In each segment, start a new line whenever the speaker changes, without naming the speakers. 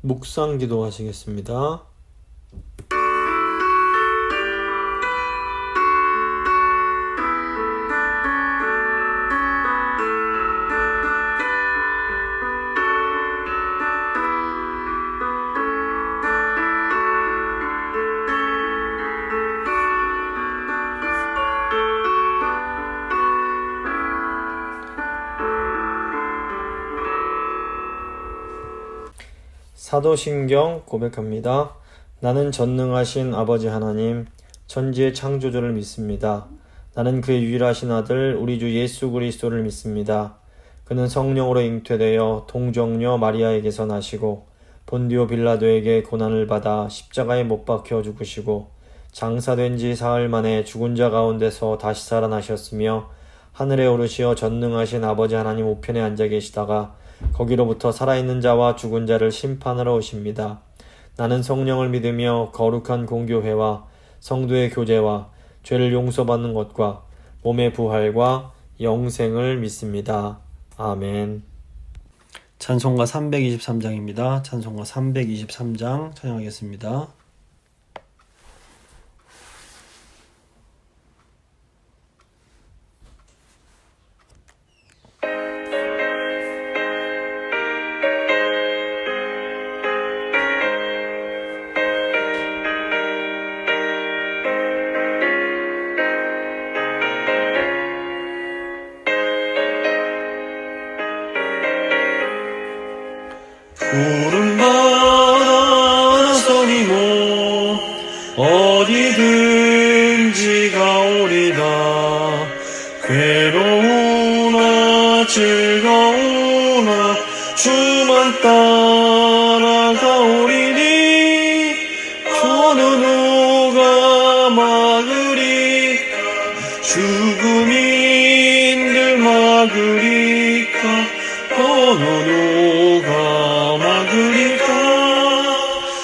묵상 기도하시겠습니다. 사도신경 고백합니다. 나는 전능하신 아버지 하나님, 천지의 창조주를 믿습니다. 나는 그의 유일하신 아들 우리 주 예수 그리스도를 믿습니다. 그는 성령으로 잉태되어 동정녀 마리아에게서 나시고 본디오 빌라도에게 고난을 받아 십자가에 못 박혀 죽으시고 장사된 지 사흘 만에 죽은 자 가운데서 다시 살아나셨으며 하늘에 오르시어 전능하신 아버지 하나님 우편에 앉아 계시다가 거기로부터 살아있는 자와 죽은 자를 심판하러 오십니다. 나는 성령을 믿으며 거룩한 공교회와 성도의 교제와 죄를 용서받는 것과 몸의 부활과 영생을 믿습니다. 아멘. 찬송가 323장입니다. 찬송가 323장 찬양하겠습니다.
푸른 바다 서리모 어디든지 가오리다. 괴로우나 즐거우나 주만 따라가오리니. 저는 누가 막으리까. 죽음인들 막으리까. 어느 누가 막으리까.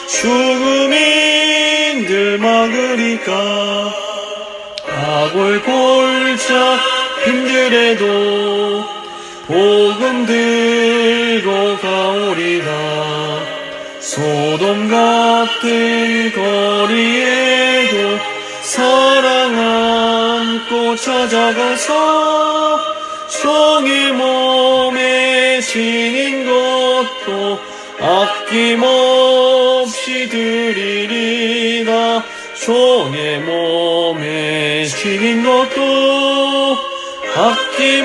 죽음인들 막으리까. 악을 골자 힘들에도 복음 들고 가오리다. 소돔 같은 거리에도 사랑 안고 찾아가서 종의 몸에 지닌 것도 아낌없이 드리리다. 종의 몸에 지닌 것도 아낌없이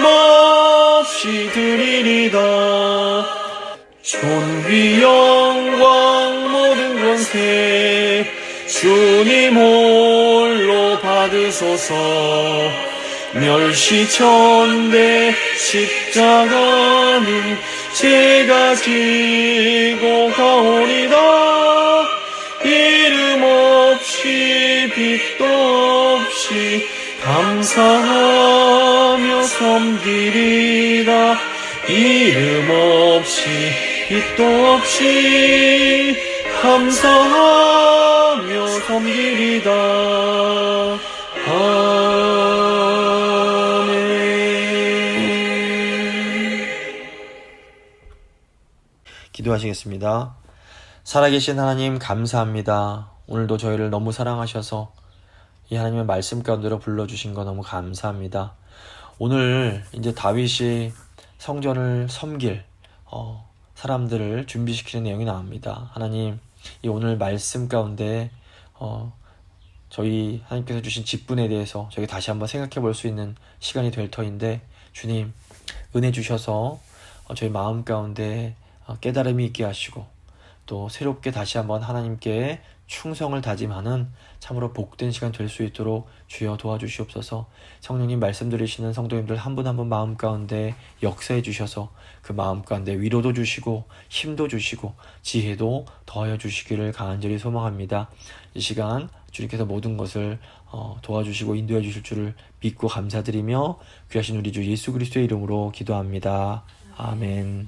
드리리다. 존귀 영광 모든 권세 주님 홀로 받으소서. 멸시천대 십자가는 제가 지고 가오리다. 이름 없이 빛도 없이 감사하며 섬기리다. 이름 없이 빛도 없이 감사하며 섬기리다.
기도하시겠습니다. 살아계신 하나님 감사합니다. 오늘도 저희를 너무 사랑하셔서 이 하나님의 말씀 가운데로 불러주신 거 너무 감사합니다. 오늘 이제 다윗이 성전을 섬길 사람들을 준비시키는 내용이 나옵니다. 하나님, 이 오늘 말씀 가운데 저희 하나님께서 주신 직분에 대해서 저희가 다시 한번 생각해 볼 수 있는 시간이 될 터인데, 주님 은혜 주셔서 저희 마음 가운데 깨달음이 있게 하시고 또 새롭게 다시 한번 하나님께 충성을 다짐하는 참으로 복된 시간 될 수 있도록 주여 도와주시옵소서. 성령님 말씀 들으시는 성도님들 한 분 한 분 마음 가운데 역사해 주셔서 그 마음 가운데 위로도 주시고 힘도 주시고 지혜도 더하여 주시기를 간절히 소망합니다. 이 시간 주님께서 모든 것을 도와주시고 인도해 주실 줄을 믿고 감사드리며 귀하신 우리 주 예수 그리스도의 이름으로 기도합니다. 아멘.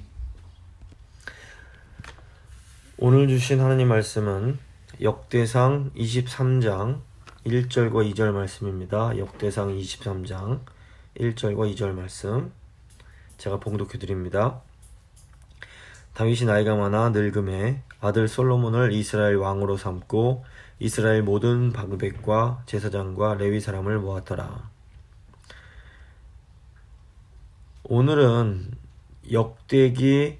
오늘 주신 하나님 말씀은 역대상 23장 1절과 2절 말씀입니다. 역대상 23장 1절과 2절 말씀 제가 봉독해 드립니다. 다윗이 나이가 많아 늙음에 아들 솔로몬을 이스라엘 왕으로 삼고 이스라엘 모든 방백과 제사장과 레위 사람을 모았더라. 오늘은 역대기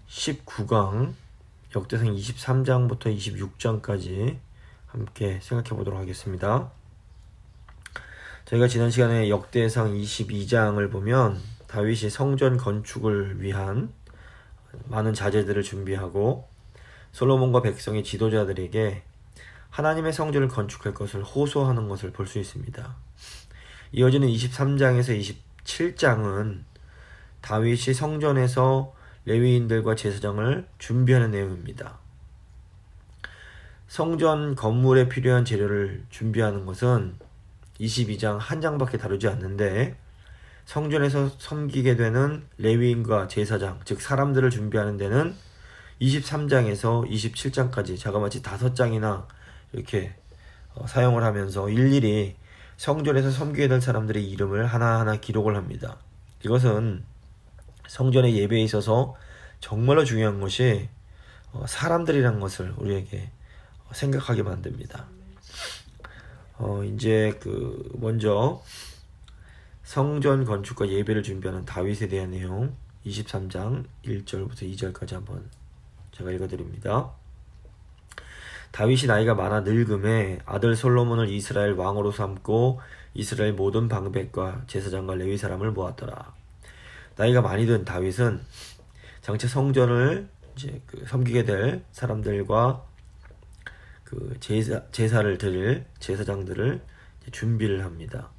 19강, 역대상 23장부터 26장까지 함께 생각해 보도록 하겠습니다. 저희가 지난 시간에 역대상 22장을 보면 다윗이 성전 건축을 위한 많은 자재들을 준비하고 솔로몬과 백성의 지도자들에게 하나님의 성전을 건축할 것을 호소하는 것을 볼 수 있습니다. 이어지는 23장에서 27장은 다윗이 성전에서 레위인들과 제사장을 준비하는 내용입니다. 성전 건물에 필요한 재료를 준비하는 것은 22장 한 장밖에 다루지 않는데 성전에서 섬기게 되는 레위인과 제사장, 즉 사람들을 준비하는 데는 23장에서 27장까지 자그마치 5장이나 이렇게 사용을 하면서 일일이 성전에서 섬기게 될 사람들의 이름을 하나하나 기록을 합니다. 이것은 성전의 예배에 있어서 정말로 중요한 것이 사람들이란 것을 우리에게 생각하게 만듭니다. 이제 먼저 성전 건축과 예배를 준비하는 다윗에 대한 내용 23장 1절부터 2절까지 한번 제가 읽어드립니다. 다윗이 나이가 많아 늙음에 아들 솔로몬을 이스라엘 왕으로 삼고 이스라엘 모든 방백과 제사장과 레위 사람을 모았더라. 나이가 많이 든 다윗은 장차 성전을 이제 섬기게 될 사람들과 제사를 드릴 제사장들을 준비를 합니다.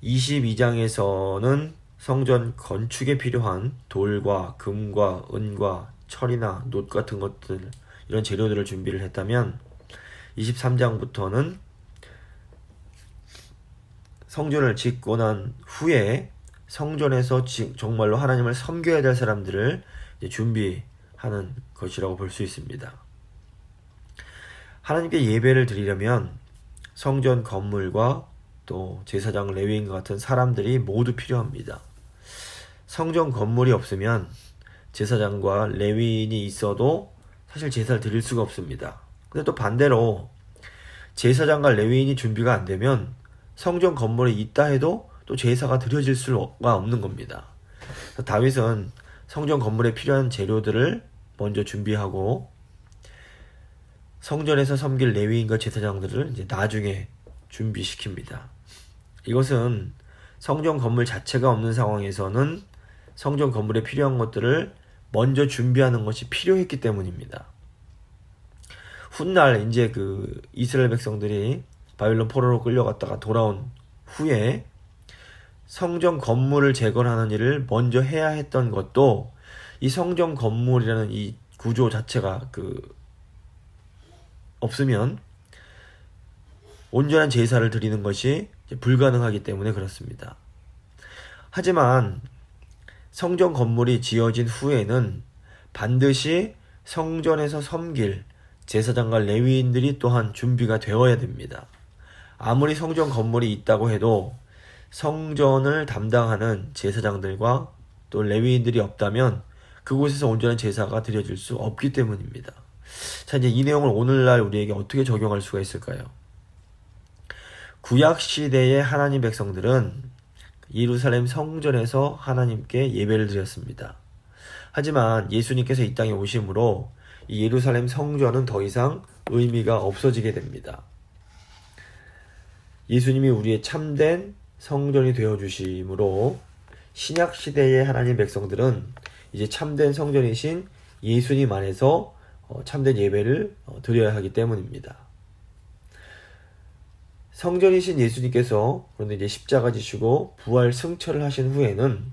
22장에서는 성전 건축에 필요한 돌과 금과 은과 철이나 놋 같은 것들, 이런 재료들을 준비를 했다면 23장부터는 성전을 짓고 난 후에 성전에서 정말로 하나님을 섬겨야 될 사람들을 준비하는 것이라고 볼 수 있습니다. 하나님께 예배를 드리려면 성전 건물과 또 제사장, 레위인과 같은 사람들이 모두 필요합니다. 성전 건물이 없으면 제사장과 레위인이 있어도 사실 제사를 드릴 수가 없습니다. 근데 또 반대로 제사장과 레위인이 준비가 안 되면 성전 건물에 있다 해도 또 제사가 드려질 수가 없는 겁니다. 다윗은 성전 건물에 필요한 재료들을 먼저 준비하고 성전에서 섬길 레위인과 제사장들을 이제 나중에 준비시킵니다. 이것은 성전 건물 자체가 없는 상황에서는 성전 건물에 필요한 것들을 먼저 준비하는 것이 필요했기 때문입니다. 훗날 이제 이스라엘 백성들이 바빌론 포로로 끌려갔다가 돌아온 후에 성전 건물을 재건하는 일을 먼저 해야 했던 것도 이 성전 건물이라는 이 구조 자체가 없으면 온전한 제사를 드리는 것이 불가능하기 때문에 그렇습니다. 하지만 성전 건물이 지어진 후에는 반드시 성전에서 섬길 제사장과 레위인들이 또한 준비가 되어야 됩니다. 아무리 성전 건물이 있다고 해도 성전을 담당하는 제사장들과 또 레위인들이 없다면 그곳에서 온전한 제사가 드려질 수 없기 때문입니다. 자, 이제 이 내용을 오늘날 우리에게 어떻게 적용할 수가 있을까요? 구약 시대의 하나님 백성들은 예루살렘 성전에서 하나님께 예배를 드렸습니다. 하지만 예수님께서 이 땅에 오심으로 이 예루살렘 성전은 더 이상 의미가 없어지게 됩니다. 예수님이 우리의 참된 성전이 되어주심으로 신약 시대의 하나님 백성들은 이제 참된 성전이신 예수님 안에서 참된 예배를 드려야 하기 때문입니다. 성전이신 예수님께서 그런데 이제 십자가 지시고 부활 승천을 하신 후에는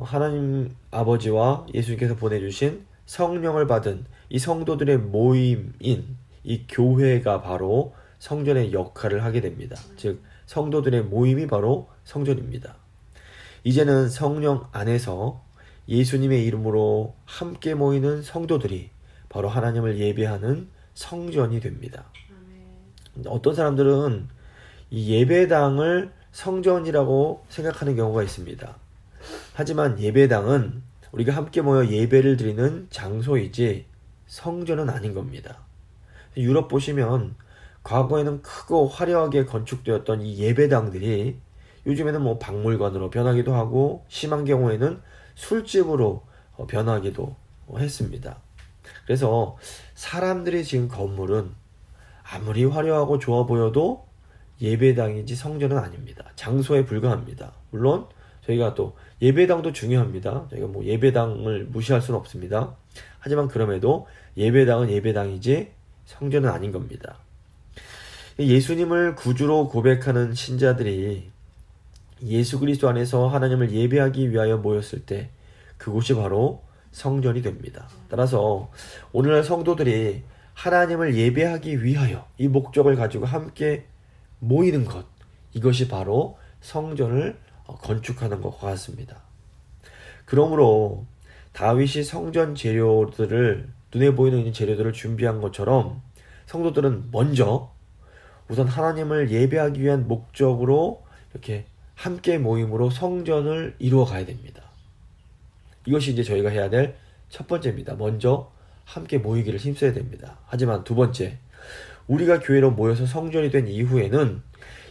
하나님 아버지와 예수님께서 보내주신 성령을 받은 이 성도들의 모임인 이 교회가 바로 성전의 역할을 하게 됩니다. 즉 성도들의 모임이 바로 성전입니다. 이제는 성령 안에서 예수님의 이름으로 함께 모이는 성도들이 바로 하나님을 예배하는 성전이 됩니다. 어떤 사람들은 이 예배당을 성전이라고 생각하는 경우가 있습니다. 하지만 예배당은
우리가 함께 모여 예배를 드리는 장소이지 성전은 아닌 겁니다. 유럽 보시면 과거에는 크고 화려하게 건축되었던 이 예배당들이 요즘에는 뭐 박물관으로 변하기도 하고 심한 경우에는 술집으로 변하기도 했습니다. 그래서 사람들이 지은 건물은 아무리 화려하고 좋아 보여도 예배당이지 성전은 아닙니다. 장소에 불과합니다. 물론 저희가 또 예배당도 중요합니다. 저희가 뭐 예배당을 무시할 수는 없습니다. 하지만 그럼에도 예배당은 예배당이지 성전은 아닌 겁니다. 예수님을 구주로 고백하는 신자들이 예수 그리스도 안에서 하나님을 예배하기 위하여 모였을 때 그곳이 바로 성전이 됩니다. 따라서 오늘날 성도들이 하나님을 예배하기 위하여 이 목적을 가지고 함께 모이는 것, 이것이 바로 성전을 건축하는 것과 같습니다. 그러므로 다윗이 성전 재료들을, 눈에 보이는 재료들을 준비한 것처럼 성도들은 먼저 우선 하나님을 예배하기 위한 목적으로 이렇게 함께 모임으로 성전을 이루어 가야 됩니다. 이것이 이제 저희가 해야 될 첫 번째입니다. 먼저 함께 모이기를 힘써야 됩니다. 하지만 두 번째, 우리가 교회로 모여서 성전이 된 이후에는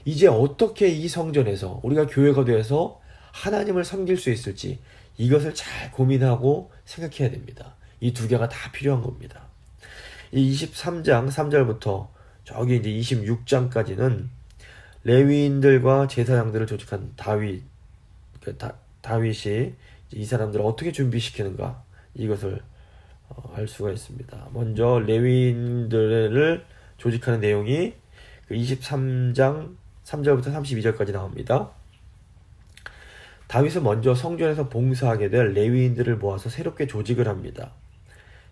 이제 어떻게 이 성전에서 우리가 교회가 되어서 하나님을 섬길 수 있을지 이것을 잘 고민하고 생각해야 됩니다. 이 두 개가 다 필요한 겁니다. 이 23장 3절부터 저기 이제 26장까지는 레위인들과 제사장들을 조직한 다윗이 이 사람들을 어떻게 준비시키는가 이것을 알 수가 있습니다. 먼저 레위인들을 조직하는 내용이 23장 3절부터 32절까지 나옵니다. 다윗은 먼저 성전에서 봉사하게 될 레위인들을 모아서 새롭게 조직을 합니다.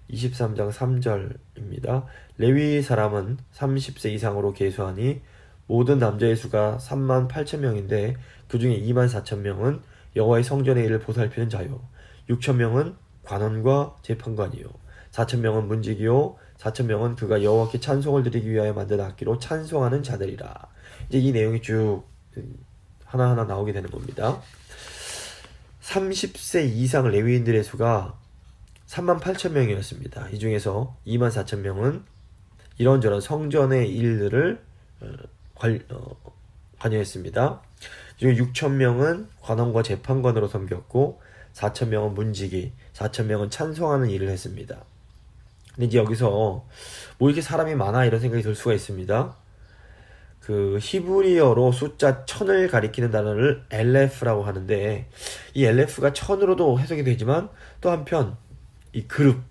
23장 3절입니다. 레위 사람은 30세 이상으로 계수하니 모든 남자의 수가 38,000명인데 그 중에 24,000명은 여호와의 성전의 일을 보살피는 자요, 6,000명은 관원과 재판관이요, 4,000명은 문지기요, 4,000명은 그가 여호와께 찬송을 드리기 위하여 만든 악기로 찬송하는 자들이라. 이제 이 내용이 쭉 하나하나 나오게 되는 겁니다. 30세 이상 레위인들의 수가 38,000명이었습니다. 이 중에서 24,000명은 이런저런 성전의 일들을 관여했습니다. 이 중 6,000명은 관원과 재판관으로 섬겼고 4,000명은 문지기, 4,000명은 찬송하는 일을 했습니다. 근데 이제 여기서 뭐 이렇게 사람이 많아 이런 생각이 들 수가 있습니다. 그 히브리어로 숫자 1000을 가리키는 단어를 엘레프라고 하는데 이 엘레프가 1000으로도 해석이 되지만 또 한편 이 그룹,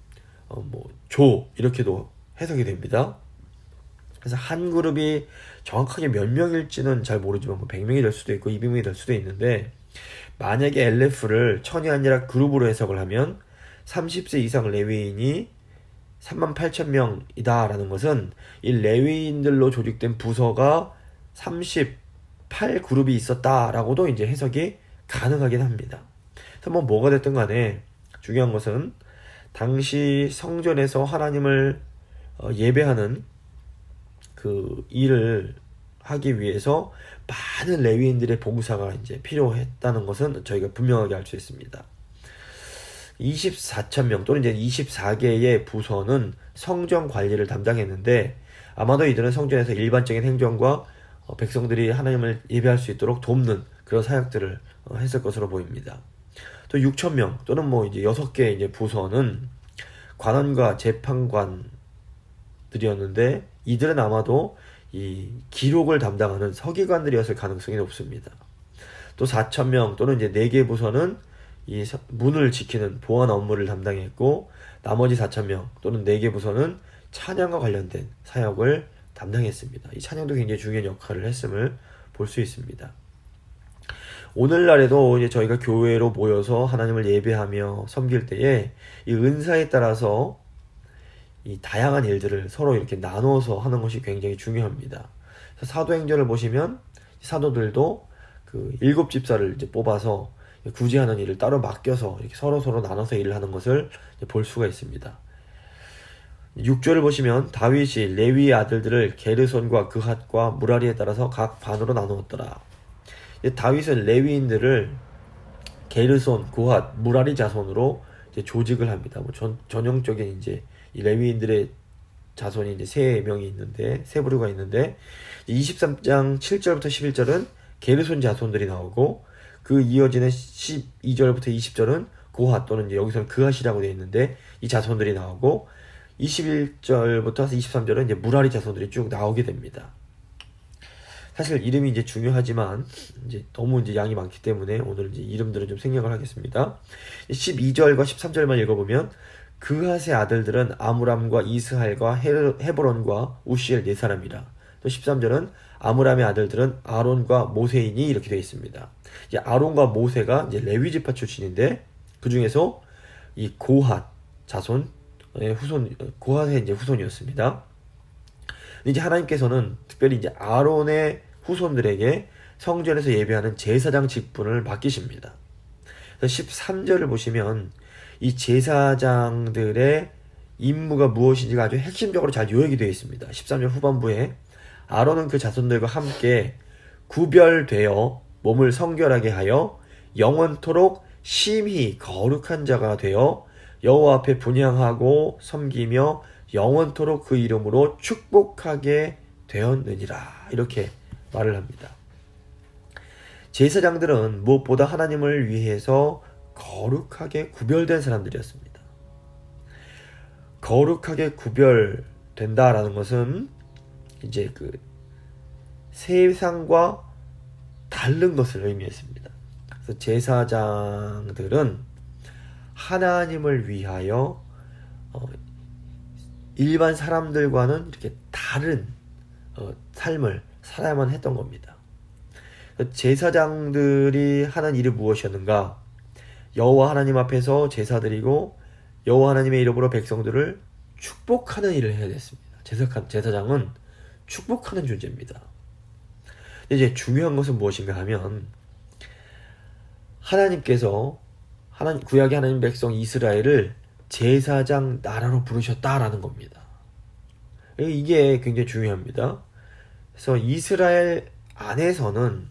조 이렇게도 해석이 됩니다. 그래서 한 그룹이 정확하게 몇 명일지는 잘 모르지만 100명이 될 수도 있고 200명이 될 수도 있는데 만약에 엘레프를 1000이 아니라 그룹으로 해석을 하면 30세 이상 레위인이 38,000명이다 라는 것은 이 레위인들로 조직된 부서가 38그룹이 있었다 라고도 이제 해석이 가능하긴 합니다. 그래서 뭐가 됐든 간에 중요한 것은 당시 성전에서 하나님을 예배하는 그 일을 하기 위해서 많은 레위인들의 봉사가 이제 필요했다는 것은 저희가 분명하게 알 수 있습니다. 24,000명 또는 이제 24개의 부서는 성전 관리를 담당했는데 아마도 이들은 성전에서 일반적인 행정과 백성들이 하나님을 예배할 수 있도록 돕는 그런 사역들을 했을 것으로 보입니다. 또 6,000명 또는 뭐 이제 6개 이제 부서는 관원과 재판관들이었는데 이들은 아마도 이 기록을 담당하는 서기관들이었을 가능성이 높습니다. 또 4,000명 또는 이제 4개 부서는 이 문을 지키는 보안 업무를 담당했고 나머지 4,000명 또는 4개 부서는 찬양과 관련된 사역을 담당했습니다. 이 찬양도 굉장히 중요한 역할을 했음을 볼 수 있습니다. 오늘날에도 이제 저희가 교회로 모여서 하나님을 예배하며 섬길 때에 이 은사에 따라서 이 다양한 일들을 서로 이렇게 나눠서 하는 것이 굉장히 중요합니다. 사도행전을 보시면 사도들도 그 7집사를 이제 뽑아서 구제하는 일을 따로 맡겨서 이렇게 서로 나눠서 일을 하는 것을 볼 수가 있습니다. 6절을 보시면 다윗이 레위의 아들들을 게르손과 그핫과 무라리에 따라서 각 반으로 나누었더라. 다윗은 레위인들을 게르손, 그핫, 무라리 자손으로 이제 조직을 합니다. 뭐 전형적인 이제 이 레위인들의 자손이 이제 세 부류가 있는데 23장 7절부터 11절은 게르손 자손들이 나오고 그 이어지는 12절부터 20절은 고핫 또는 이제 여기서는 그핫이라고 되어 있는데 이 자손들이 나오고 21절부터 23절은 이제 무라리 자손들이 쭉 나오게 됩니다. 사실 이름이 이제 중요하지만 이제 너무 이제 양이 많기 때문에 오늘 이제 이름들은 좀 생략을 하겠습니다. 12절과 13절만 읽어보면 그핫의 아들들은 아므람과 이스할과 헤브론과 우시엘 네 사람이라. 또 13절은 아므람의 아들들은 아론과 모세이니 이렇게 되어 있습니다. 이제 아론과 모세가 이제 레위 지파 출신인데 그 중에서 이 고핫 자손의 고핫의 이제 후손이었습니다. 이제 하나님께서는 특별히 이제 아론의 후손들에게 성전에서 예배하는 제사장 직분을 맡기십니다. 13절을 보시면 이 제사장들의 임무가 무엇인지가 아주 핵심적으로 잘 요약이 되어 있습니다. 13절 후반부에 아론은 그 자손들과 함께 구별되어 몸을 성결하게 하여 영원토록 심히 거룩한 자가 되어 여호와 앞에 분향하고 섬기며 영원토록 그 이름으로 축복하게 되었느니라. 이렇게 말을 합니다. 제사장들은 무엇보다 하나님을 위해서 거룩하게 구별된 사람들이었습니다. 거룩하게 구별된다라는 것은 이제 그 세상과 다른 것을 의미했습니다. 그래서 제사장들은 하나님을 위하여 일반 사람들과는 이렇게 다른 삶을 살아야만 했던 겁니다. 제사장들이 하는 일이 무엇이었는가? 여호와 하나님 앞에서 제사드리고 여호와 하나님의 이름으로 백성들을 축복하는 일을 해야 됐습니다. 제사장은 축복하는 존재입니다. 이제 중요한 것은 무엇인가 하면 하나님께서 구약의 하나님 백성 이스라엘을 제사장 나라로 부르셨다라는 겁니다. 이게 굉장히 중요합니다. 그래서 이스라엘 안에서는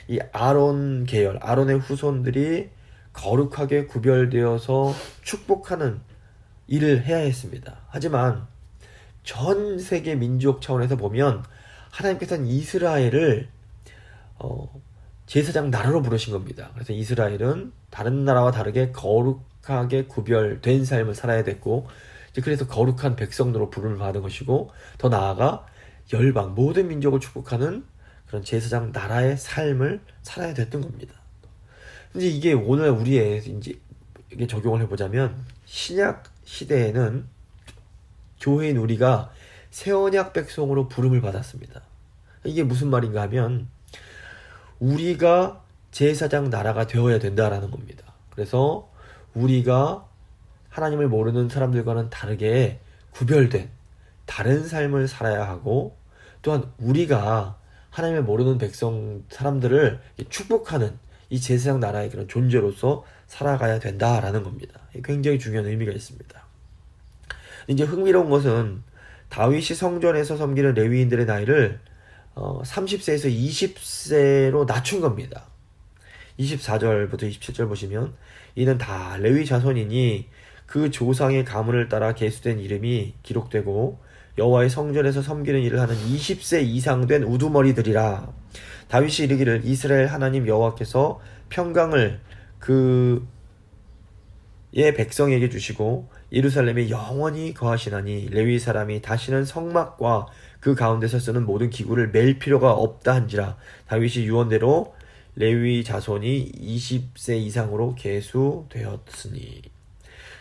이 아론 계열, 아론의 후손들이 거룩하게 구별되어서 축복하는 일을 해야 했습니다. 하지만 전 세계 민족 차원에서 보면 하나님께서는 이스라엘을 제사장 나라로 부르신 겁니다. 그래서 이스라엘은 다른 나라와 다르게 거룩하게 구별된 삶을 살아야 됐고, 그래서 거룩한 백성으로 부름을 받은 것이고, 더 나아가 열방 모든 민족을 축복하는 그런 제사장 나라의 삶을 살아야 됐던 겁니다. 이제 이게 오늘 우리의 이제 이게 적용을 해보자면 신약 시대에는 교회인 우리가 새 언약 백성으로 부름을 받았습니다. 이게 무슨 말인가 하면 우리가 제사장 나라가 되어야 된다라는 겁니다. 그래서 우리가 하나님을 모르는 사람들과는 다르게 구별된 다른 삶을 살아야 하고, 또한 우리가 하나님을 모르는 사람들을 축복하는 이 제사장 나라의 그런 존재로서 살아가야 된다라는 겁니다. 굉장히 중요한 의미가 있습니다. 이제 흥미로운 것은 다윗이 성전에서 섬기는 레위인들의 나이를 30세에서 20세로 낮춘 겁니다. 24절부터 27절 보시면 이는 다 레위 자손이니 그 조상의 가문을 따라 계수된 이름이 기록되고 여호와의 성전에서 섬기는 일을 하는 20세 이상 된 우두머리들이라. 다윗이 이르기를 이스라엘 하나님 여호와께서 평강을 그의 백성에게 주시고 예루살렘에 영원히 거하시나니 레위 사람이 다시는 성막과 그 가운데서 쓰는 모든 기구를 맬 필요가 없다 한지라. 다윗이 유언대로 레위 자손이 20세 이상으로 계수되었으니.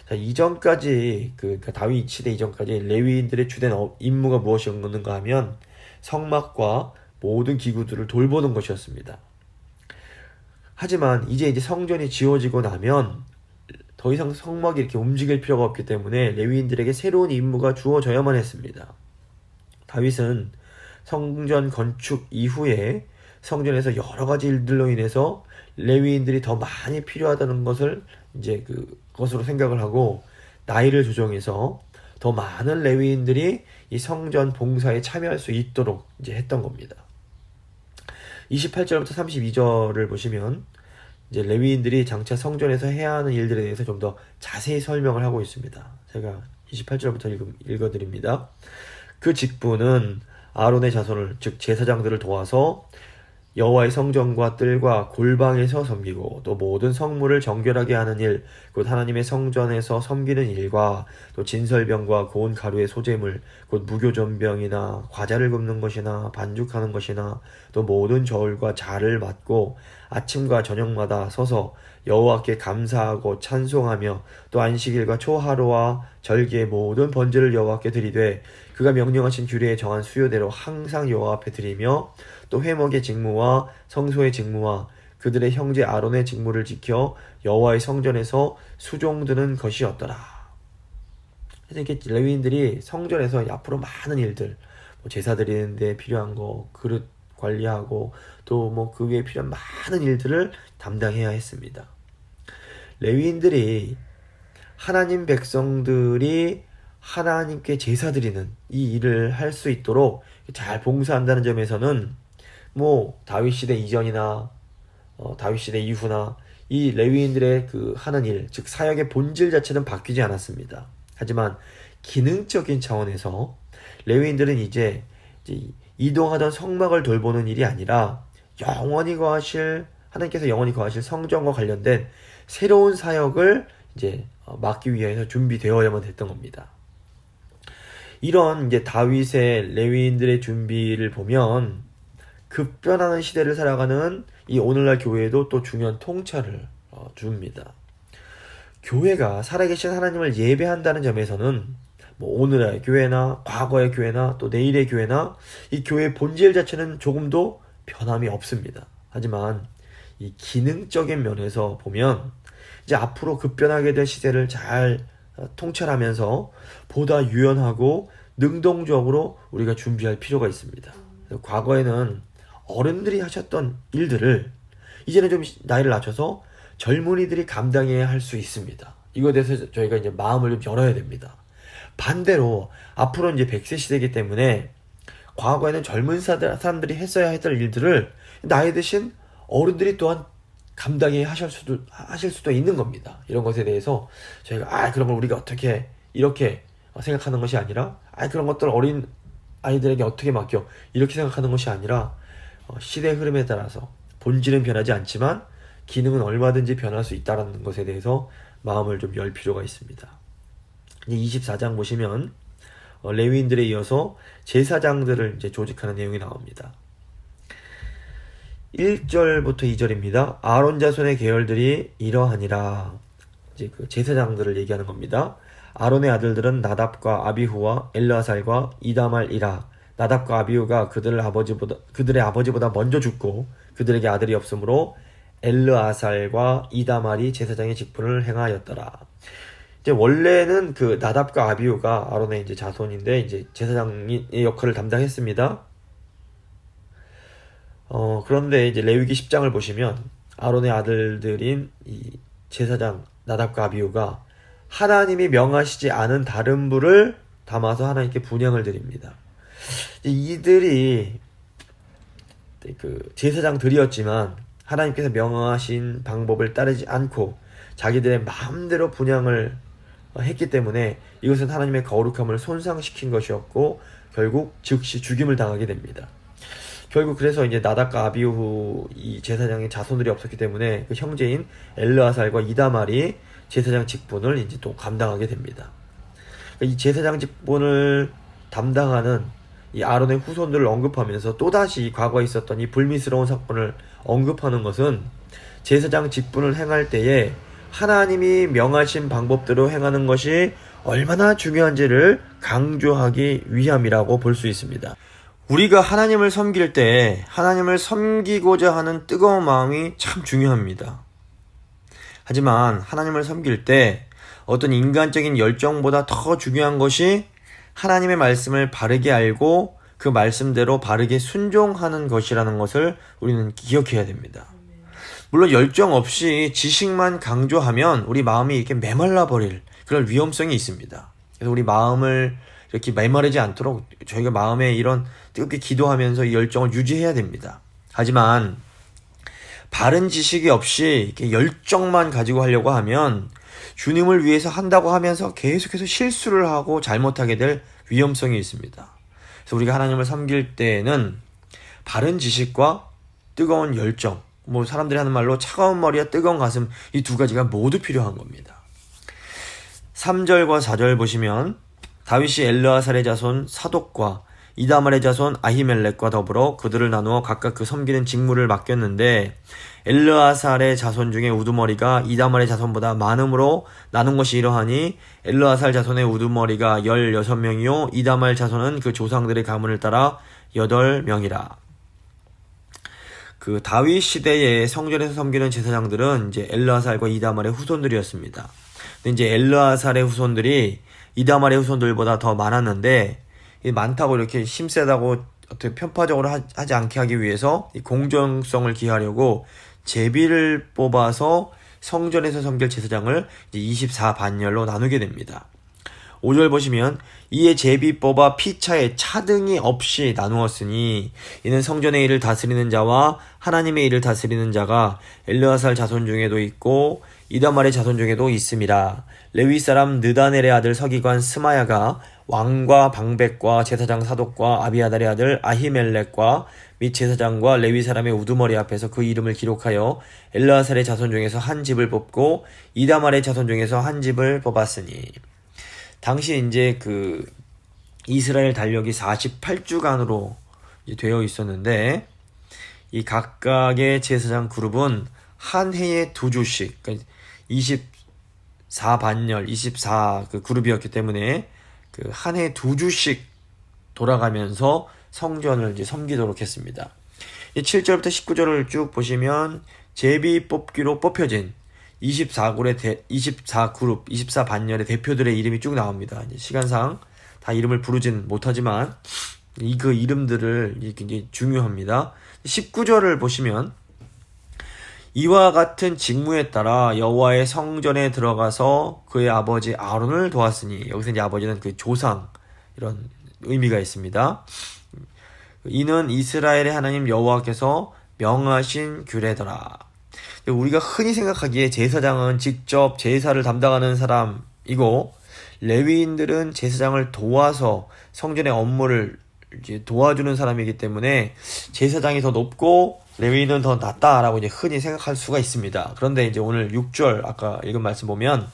자, 이전까지 다윗 시대 이전까지 레위인들의 주된 임무가 무엇이었는가 하면 성막과 모든 기구들을 돌보는 것이었습니다. 하지만 이제 성전이 지어지고 나면 더 이상 성막이 이렇게 움직일 필요가 없기 때문에 레위인들에게 새로운 임무가 주어져야만 했습니다. 다윗은 성전 건축 이후에 성전에서 여러 가지 일들로 인해서 레위인들이 더 많이 필요하다는 것을 이제 그것으로 생각을 하고 나이를 조정해서 더 많은 레위인들이 이 성전 봉사에 참여할 수 있도록 이제 했던 겁니다. 28절부터 32절을 보시면 이제 레위인들이 장차 성전에서 해야 하는 일들에 대해서 좀 더 자세히 설명을 하고 있습니다. 제가 28절부터 읽어드립니다. 그 직분은 아론의 자손을 즉 제사장들을 도와서 여호와의 성전과 뜰과 골방에서 섬기고 또 모든 성물을 정결하게 하는 일, 곧 하나님의 성전에서 섬기는 일과 또 진설병과 고운 가루의 소재물, 곧 무교전병이나 과자를 굽는 것이나 반죽하는 것이나 또 모든 저울과 자를 맡고 아침과 저녁마다 서서 여호와께 감사하고 찬송하며 또 안식일과 초하루와 절기의 모든 번제를 여호와께 드리되 그가 명령하신 규례에 정한 수요대로 항상 여호와 앞에 드리며 또 회목의 직무와 성소의 직무와 그들의 형제 아론의 직무를 지켜 여호와의 성전에서 수종드는 것이었더라. 그래서 이렇게 레위인들이 성전에서 앞으로 많은 일들, 제사 드리는 데 필요한 거, 그릇 관리하고 또 그 외에 필요한 많은 일들을 담당해야 했습니다. 레위인들이 하나님 백성들이 하나님께 제사 드리는 이 일을 할 수 있도록 잘 봉사한다는 점에서는 다윗 시대 이전이나 다윗 시대 이후나 이 레위인들의 그 하는 일, 즉 사역의 본질 자체는 바뀌지 않았습니다. 하지만 기능적인 차원에서 레위인들은 이제 이동하던 성막을 돌보는 일이 아니라 하나님께서 영원히 거하실 성전과 관련된 새로운 사역을 이제 맡기 위해서 준비되어야만 됐던 겁니다. 이런 이제 다윗의 레위인들의 준비를 보면 급변하는 시대를 살아가는 이 오늘날 교회에도 또 중요한 통찰을 줍니다. 교회가 살아계신 하나님을 예배한다는 점에서는 오늘의 교회나 과거의 교회나 또 내일의 교회나 이 교회의 본질 자체는 조금도 변함이 없습니다. 하지만 이 기능적인 면에서 보면 이제 앞으로 급변하게 될 시대를 잘 통찰하면서 보다 유연하고 능동적으로 우리가 준비할 필요가 있습니다. 과거에는 어른들이 하셨던 일들을 이제는 좀 나이를 낮춰서 젊은이들이 감당해야 할 수 있습니다. 이거에 대해서 저희가 이제 마음을 좀 열어야 됩니다. 반대로 앞으로 이제 100세 시대이기 때문에 과거에는 젊은 사람들이 했어야 했던 일들을 나이 드신 어른들이 또한 감당해 하실 수도 있는 겁니다. 이런 것에 대해서 저희가 그런 걸 우리가 어떻게 이렇게 생각하는 것이 아니라 그런 것들 어린 아이들에게 어떻게 맡겨 이렇게 생각하는 것이 아니라 시대의 흐름에 따라서 본질은 변하지 않지만 기능은 얼마든지 변할 수 있다는 것에 대해서 마음을 좀 열 필요가 있습니다. 24장 보시면 레위인들에 이어서 제사장들을 이제 조직하는 내용이 나옵니다. 1절부터 2절입니다. 아론 자손의 계열들이 이러하니라. 이제 그 제사장들을 얘기하는 겁니다. 아론의 아들들은 나답과 아비후와 엘르아살과 이다말이라. 나답과 아비후가 그들의 아버지보다 먼저 죽고 그들에게 아들이 없으므로 엘르아살과 이다말이 제사장의 직분을 행하였더라. 이제 원래는 그 나답과 아비후가 아론의 이제 자손인데 이제 제사장의 역할을 담당했습니다. 그런데 이제 레위기 10장을 보시면 아론의 아들들인 이 제사장 나답과 아비후가 하나님이 명하시지 않은 다른 부를 담아서 하나님께 분향을 드립니다. 이들이 그 제사장들이었지만 하나님께서 명하신 방법을 따르지 않고 자기들의 마음대로 분향을 했기 때문에 이것은 하나님의 거룩함을 손상시킨 것이었고 결국 즉시 죽임을 당하게 됩니다. 결국 그래서 이제 나답과 아비후 이 제사장의 자손들이 없었기 때문에 그 형제인 엘르아살과 이다말이 제사장 직분을 이제 또 감당하게 됩니다. 이 제사장 직분을 담당하는 이 아론의 후손들을 언급하면서 또다시 과거에 있었던 이 불미스러운 사건을 언급하는 것은 제사장 직분을 행할 때에 하나님이 명하신 방법대로 행하는 것이 얼마나 중요한지를 강조하기 위함이라고 볼 수 있습니다. 우리가 하나님을 섬길 때 하나님을 섬기고자 하는 뜨거운 마음이 참 중요합니다. 하지만 하나님을 섬길 때 어떤 인간적인 열정보다 더 중요한 것이 하나님의 말씀을 바르게 알고 그 말씀대로 바르게 순종하는 것이라는 것을 우리는 기억해야 됩니다. 물론 열정 없이 지식만 강조하면 우리 마음이 이렇게 메말라 버릴 그런 위험성이 있습니다. 그래서 우리 마음을 이렇게 메마르지 않도록 저희가 마음에 이런 뜨겁게 기도하면서 이 열정을 유지해야 됩니다. 하지만 바른 지식이 없이 이렇게 열정만 가지고 하려고 하면 주님을 위해서 한다고 하면서 계속해서 실수를 하고 잘못하게 될 위험성이 있습니다. 그래서 우리가 하나님을 섬길 때에는 바른 지식과 뜨거운 열정, 뭐 사람들이 하는 말로 차가운 머리와 뜨거운 가슴, 이 두 가지가 모두 필요한 겁니다. 3절과 4절 보시면 다윗이 엘르아살의 자손 사독과 이다말의 자손 아히멜렉과 더불어 그들을 나누어 각각 그 섬기는 직무를 맡겼는데 엘르아살의 자손 중에 우두머리가 이다말의 자손보다 많음으로 나눈 것이 이러하니 엘르아살 자손의 우두머리가 16명이요 이다말 자손은 그 조상들의 가문을 따라 8명이라. 그 다윗 시대의 성전에서 섬기는 제사장들은 이제 엘르아살과 이다말의 후손들이었습니다. 근데 이제 엘르아살의 후손들이 이다말의 후손들보다 더 많았는데 많다고 이렇게 힘세다고 어떻게 편파적으로 하지 않게 하기 위해서 이 공정성을 기하려고 제비를 뽑아서 성전에서 섬길 제사장을 이제 24반열로 나누게 됩니다. 5절 보시면 이에 제비 뽑아 피차에 차등이 없이 나누었으니 이는 성전의 일을 다스리는 자와 하나님의 일을 다스리는 자가 엘르아살 자손 중에도 있고 이다말의 자손 중에도 있음이라. 레위 사람 느다넬의 아들 서기관 스마야가 왕과 방백과 제사장 사독과 아비아달의 아들 아히멜렉과 및 제사장과 레위 사람의 우두머리 앞에서 그 이름을 기록하여 엘르아살의 자손 중에서 한 집을 뽑고 이다말의 자손 중에서 한 집을 뽑았으니. 당시 이제 그 이스라엘 달력이 48주간으로 되어 있었는데 이 각각의 제사장 그룹은 한 해에 2주씩, 그러니까 24반열, 24 그 그룹이었기 때문에 그 한 해에 2주씩 돌아가면서 성전을 이제 섬기도록 했습니다. 7절부터 19절을 쭉 보시면 제비 뽑기로 뽑혀진 24그룹, 24반열의 대표들의 이름이 쭉 나옵니다. 이제 시간상 다 이름을 부르진 못하지만 그 이름들을 굉장히 중요합니다. 19절을 보시면 이와 같은 직무에 따라 여호와의 성전에 들어가서 그의 아버지 아론을 도왔으니, 여기서 이제 아버지는 그 조상, 이런 의미가 있습니다. 이는 이스라엘의 하나님 여호와께서 명하신 규례더라. 우리가 흔히 생각하기에 제사장은 직접 제사를 담당하는 사람이고 레위인들은 제사장을 도와서 성전의 업무를 이제 도와주는 사람이기 때문에 제사장이 더 높고 레위인은 더 낮다라고 이제 흔히 생각할 수가 있습니다. 그런데 이제 오늘 6절 아까 읽은 말씀 보면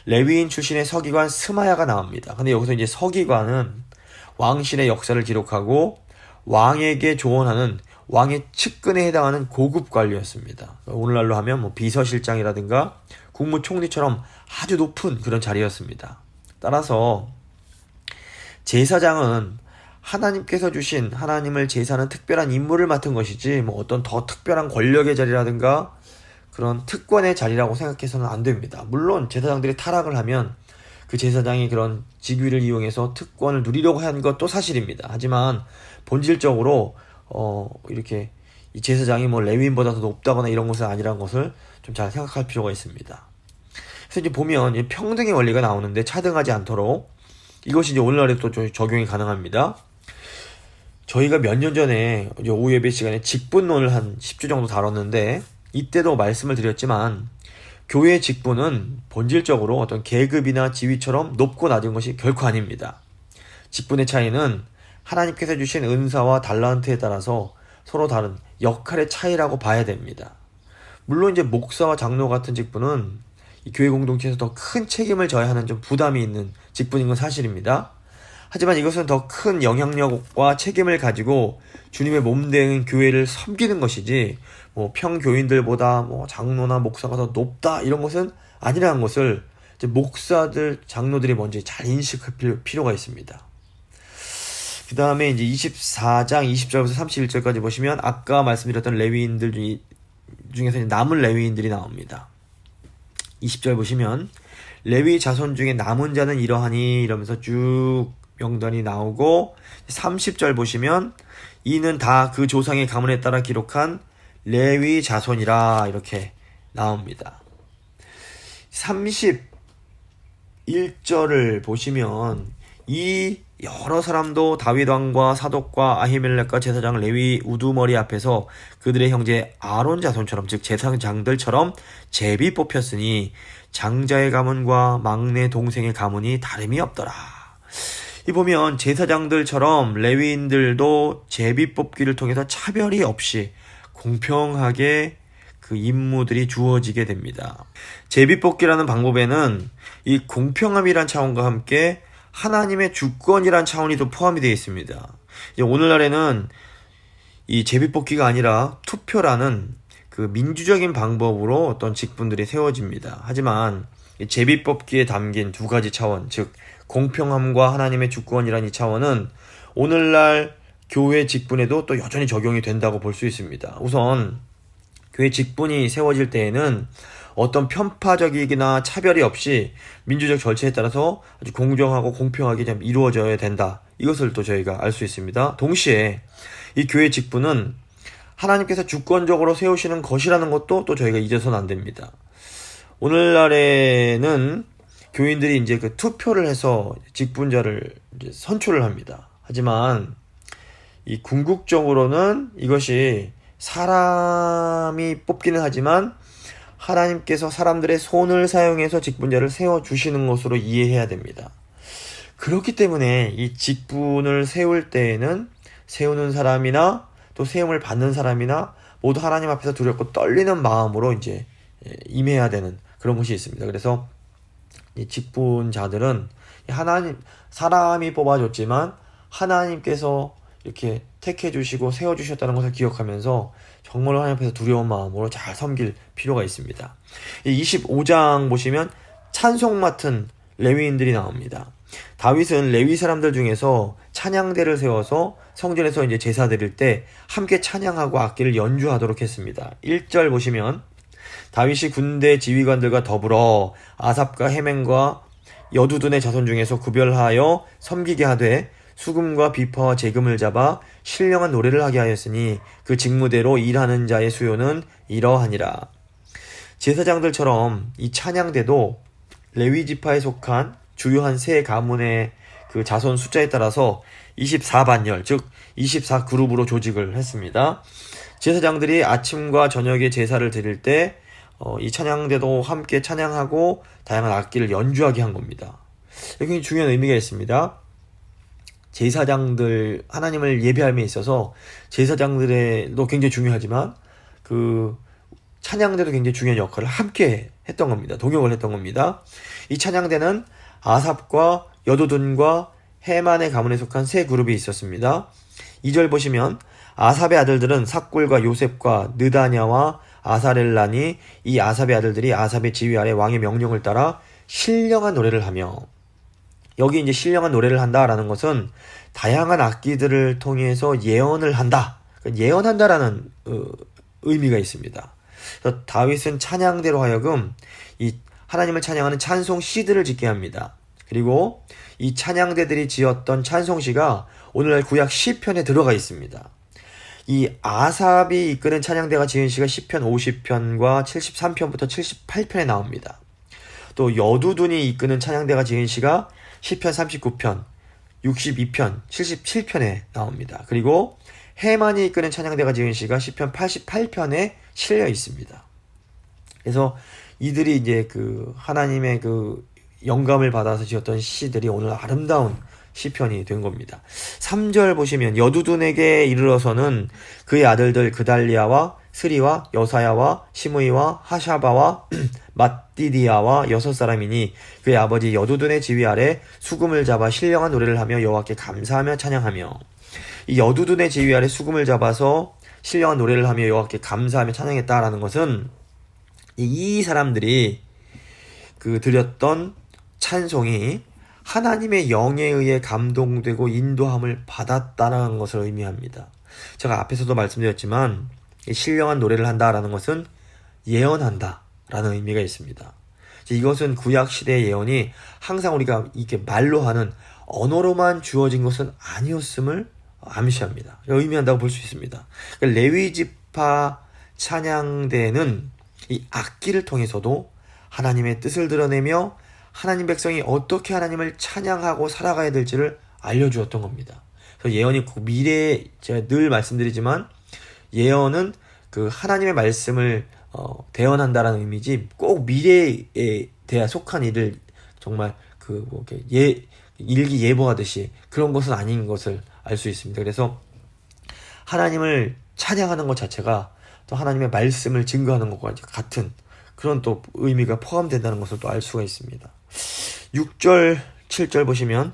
레위인 출신의 서기관 스마야가 나옵니다. 근데 여기서 이제 서기관은 왕실의 역사를 기록하고 왕에게 조언하는 왕의 측근에 해당하는 고급 관리였습니다. 오늘날로 하면 뭐 비서실장이라든가 국무총리처럼 아주 높은 그런 자리였습니다. 따라서 제사장은 하나님께서 주신 하나님을 제사하는 특별한 임무를 맡은 것이지 뭐 어떤 더 특별한 권력의 자리라든가 그런 특권의 자리라고 생각해서는 안 됩니다. 물론 제사장들이 타락을 하면 그 제사장이 그런 직위를 이용해서 특권을 누리려고 한 것도 사실입니다. 하지만 본질적으로 이렇게 이 제사장이 뭐 레위인보다 더 높다거나 이런 것은 아니라는 것을 좀 잘 생각할 필요가 있습니다. 그래서 이제 보면 평등의 원리가 나오는데 차등하지 않도록 이것이 이제 오늘날에도 또 적용이 가능합니다. 저희가 몇 년 전에 오후 예배 시간에 직분론을 한 10주 정도 다뤘는데 이때도 말씀을 드렸지만 교회의 직분은 본질적으로 어떤 계급이나 지위처럼 높고 낮은 것이 결코 아닙니다. 직분의 차이는 하나님께서 주신 은사와 달란트에 따라서 서로 다른 역할의 차이라고 봐야 됩니다. 물론 이제 목사와 장로 같은 직분은 이 교회 공동체에서 더 큰 책임을 져야 하는 좀 부담이 있는 직분인 건 사실입니다. 하지만 이것은 더 큰 영향력과 책임을 가지고 주님의 몸된 교회를 섬기는 것이지 뭐 평교인들보다 뭐 장로나 목사가 더 높다 이런 것은 아니라는 것을 이제 목사들, 장로들이 먼저 잘 인식할 필요가 있습니다. 그 다음에 이제 24장 20절부터 31절까지 보시면 아까 말씀드렸던 레위인들 중에서 남은 레위인들이 나옵니다. 20절 보시면 레위 자손 중에 남은 자는 이러하니 이러면서 쭉 명단이 나오고 30절 보시면 이는 다 그 조상의 가문에 따라 기록한 레위 자손이라 이렇게 나옵니다. 31절을 보시면 이 여러 사람도 다윗 왕과 사독과 아히멜렉과 제사장 레위 우두머리 앞에서 그들의 형제 아론 자손처럼 즉 제사장들처럼 제비 뽑혔으니 장자의 가문과 막내 동생의 가문이 다름이 없더라. 이 보면 제사장들처럼 레위인들도 제비 뽑기를 통해서 차별이 없이 공평하게 그 임무들이 주어지게 됩니다. 제비 뽑기라는 방법에는 이 공평함이란 차원과 함께 하나님의 주권이란 차원이 또 포함이 되어 있습니다. 이제 오늘날에는 이 제비 뽑기가 아니라 투표라는 그 민주적인 방법으로 어떤 직분들이 세워집니다. 하지만 이 제비 뽑기에 담긴 두 가지 차원, 즉 공평함과 하나님의 주권이란 이 차원은 오늘날 교회 직분에도 또 여전히 적용이 된다고 볼 수 있습니다. 우선 교회 직분이 세워질 때에는 어떤 편파적이거나 차별이 없이 민주적 절차에 따라서 아주 공정하고 공평하게 좀 이루어져야 된다. 이것을 또 저희가 알 수 있습니다. 동시에 이 교회 직분은 하나님께서 주권적으로 세우시는 것이라는 것도 또 저희가 잊어서는 안 됩니다. 오늘날에는 교인들이 이제 그 투표를 해서 직분자를 이제 선출을 합니다. 하지만 이 궁극적으로는 이것이 사람이 뽑기는 하지만 하나님께서 사람들의 손을 사용해서 직분자를 세워주시는 것으로 이해해야 됩니다. 그렇기 때문에 이 직분을 세울 때에는 세우는 사람이나 또 세움을 받는 사람이나 모두 하나님 앞에서 두렵고 떨리는 마음으로 이제 임해야 되는 그런 것이 있습니다. 그래서 이 직분자들은 사람이 뽑아줬지만 하나님께서 이렇게 택해 주시고 세워 주셨다는 것을 기억하면서 정말 하나님 앞에서 두려운 마음으로 잘 섬길 필요가 있습니다. 이 25장 보시면 찬송 맡은 레위인들이 나옵니다. 다윗은 레위 사람들 중에서 찬양대를 세워서 성전에서 이제 제사 드릴 때 함께 찬양하고 악기를 연주하도록 했습니다. 1절 보시면 다윗이 군대 지휘관들과 더불어 아삽과 헤맨과 여두둔의 자손 중에서 구별하여 섬기게 하되 수금과 비파와 재금을 잡아 신령한 노래를 하게 하였으니 그 직무대로 일하는 자의 수요는 이러하니라. 제사장들처럼 이 찬양대도 레위 지파에 속한 주요한 세 가문의 그 자손 숫자에 따라서 24반열 즉 24그룹으로 조직을 했습니다. 제사장들이 아침과 저녁에 제사를 드릴 때 이 찬양대도 함께 찬양하고 다양한 악기를 연주하게 한 겁니다. 굉장히 중요한 의미가 있습니다. 제사장들 하나님을 예배함에 있어서 제사장들도 굉장히 중요하지만 그 찬양대도 굉장히 중요한 역할을 함께 했던 겁니다. 동역을 했던 겁니다. 이 찬양대는 아삽과 여두둔과 헤만의 가문에 속한 세 그룹이 있었습니다. 2절 보시면 아삽의 아들들은 삭굴과 요셉과 느다냐와 아사렐라니 이 아삽의 아들들이 아삽의 지휘 아래 왕의 명령을 따라 신령한 노래를 하며 여기 이제 신령한 노래를 한다라는 것은 다양한 악기들을 통해서 예언을 한다. 예언한다라는 의미가 있습니다. 그래서 다윗은 찬양대로 하여금 이 하나님을 찬양하는 찬송 시들을 짓게 합니다. 그리고 이 찬양대들이 지었던 찬송시가 오늘날 구약 시편에 들어가 있습니다. 이 아삽이 이끄는 찬양대가 지은 시가 시편 50편과 73편부터 78편에 나옵니다. 또 여두둔이 이끄는 찬양대가 지은 시가 시편 39편, 62편, 77편에 나옵니다. 그리고 헤만이 이끄는 찬양대가 지은 시가 시편 88편에 실려 있습니다. 그래서 이들이 이제 그 하나님의 그 영감을 받아서 지었던 시들이 오늘 아름다운 시편이 된 겁니다. 3절 보시면 여두둔에게 이르러서는 그의 아들들 그달리아와 스리와 여사야와 시므이와 하샤바와 맛디디아와 6사람이니 그의 아버지 여두둔의 지휘 아래 수금을 잡아 신령한 노래를 하며 여호와께 감사하며 찬양하며 이 여두둔의 지휘 아래 수금을 잡아서 신령한 노래를 하며 여호와께 감사하며 찬양했다라는 것은 이 사람들이 그 드렸던 찬송이 하나님의 영에 의해 감동되고 인도함을 받았다는 것을 의미합니다. 제가 앞에서도 말씀드렸지만 신령한 노래를 한다라는 것은 예언한다 라는 의미가 있습니다. 이것은 구약시대의 예언이 항상 우리가 이렇게 말로 하는 언어로만 주어진 것은 아니었음을 암시합니다. 의미한다고 볼 수 있습니다. 레위지파 찬양대는 이 악기를 통해서도 하나님의 뜻을 드러내며 하나님 백성이 어떻게 하나님을 찬양하고 살아가야 될지를 알려주었던 겁니다. 그래서 예언이 그 미래, 제가 늘 말씀드리지만 예언은 그 하나님의 말씀을 대언한다라는 의미지 꼭 미래에 대해 속한 일을 정말 그 뭐 일기 예보하듯이 그런 것은 아닌 것을 알 수 있습니다. 그래서 하나님을 찬양하는 것 자체가 또 하나님의 말씀을 증거하는 것과 같은 그런 또 의미가 포함된다는 것을 또 알 수가 있습니다. 6절, 7절 보시면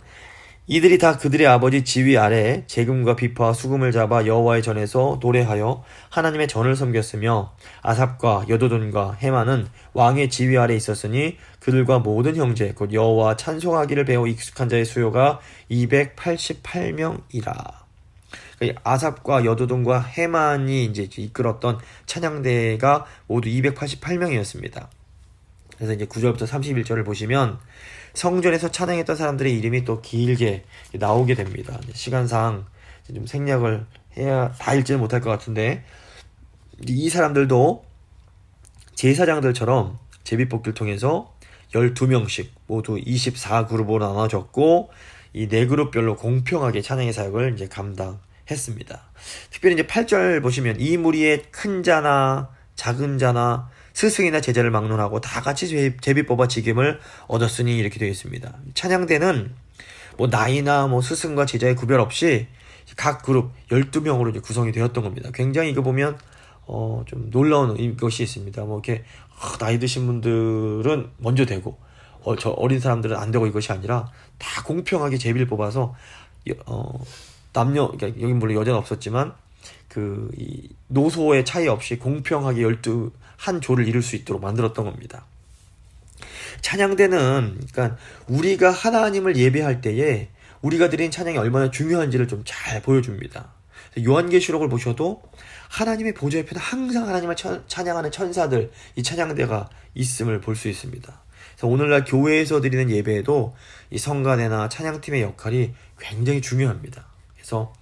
이들이 다 그들의 아버지 지위 아래에 재금과 비파와 수금을 잡아 여호와의 전에서 노래하여 하나님의 전을 섬겼으며 아삽과 여도돈과 헤만은 왕의 지위 아래에 있었으니 그들과 모든 형제 곧 여호와 찬송하기를 배워 익숙한 자의 수요가 288명이라. 아삽과 여도돈과 헤만이 이제 이끌었던 찬양대가 모두 288명이었습니다. 그래서 이제 9절부터 31절을 보시면 성전에서 찬양했던 사람들의 이름이 또 길게 나오게 됩니다. 시간상 좀 생략을 해야 다 읽지는 못할 것 같은데 이 사람들도 제사장들처럼 제비뽑기를 통해서 12명씩 모두 24그룹으로 나눠졌고 이 4그룹별로 공평하게 찬양의 사역을 이제 감당했습니다. 특별히 이제 8절 보시면 이 무리에 큰 자나 작은 자나 스승이나 제자를 막론하고 다 같이 제비 뽑아 직임을 얻었으니 이렇게 되어 있습니다. 찬양대는 뭐 나이나 뭐 스승과 제자의 구별 없이 각 그룹 12명으로 이제 구성이 되었던 겁니다. 굉장히 이거 보면 좀 놀라운 것이 있습니다. 뭐 이렇게 나이 드신 분들은 먼저 되고 저 어린 사람들은 안 되고 이것이 아니라 다 공평하게 제비를 뽑아서 남녀 그러니까 여기 물론 여자는 없었지만 이 노소의 차이 없이 공평하게 한 조를 이룰 수 있도록 만들었던 겁니다. 찬양대는 그러니까 우리가 하나님을 예배할 때에 우리가 드린 찬양이 얼마나 중요한지를 좀 잘 보여줍니다. 요한계시록을 보셔도 하나님의 보좌 옆에는 항상 하나님을 찬양하는 천사들, 이 찬양대가 있음을 볼 수 있습니다. 그래서 오늘날 교회에서 드리는 예배에도 이 성가대나 찬양팀의 역할이 굉장히 중요합니다. 그래서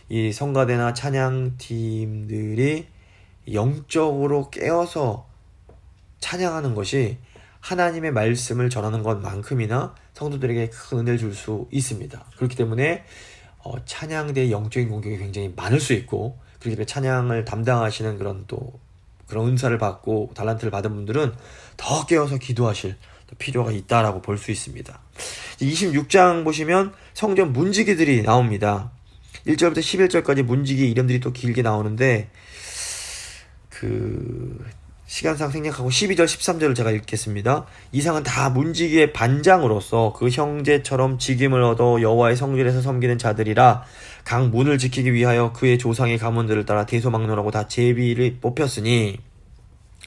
이 성가대나 찬양팀들이 영적으로 깨어서 찬양하는 것이 하나님의 말씀을 전하는 것만큼이나 성도들에게 큰 은혜를 줄 수 있습니다. 그렇기 때문에 찬양대의 영적인 공격이 굉장히 많을 수 있고 그렇기 때문에 찬양을 담당하시는 그런 은사를 받고 달란트를 받은 분들은 더 깨어서 기도하실 필요가 있다라고 볼 수 있습니다. 26장 보시면 성전 문지기들이 나옵니다. 1절부터 11절까지 문지기 이름들이 또 길게 나오는데 시간상 생략하고 12절 13절을 제가 읽겠습니다. 이상은 다 문지기의 반장으로서 그 형제처럼 직임을 얻어 여호와의 성전에서 섬기는 자들이라 각 문을 지키기 위하여 그의 조상의 가문들을 따라 대소막론하고 다 제비를 뽑혔으니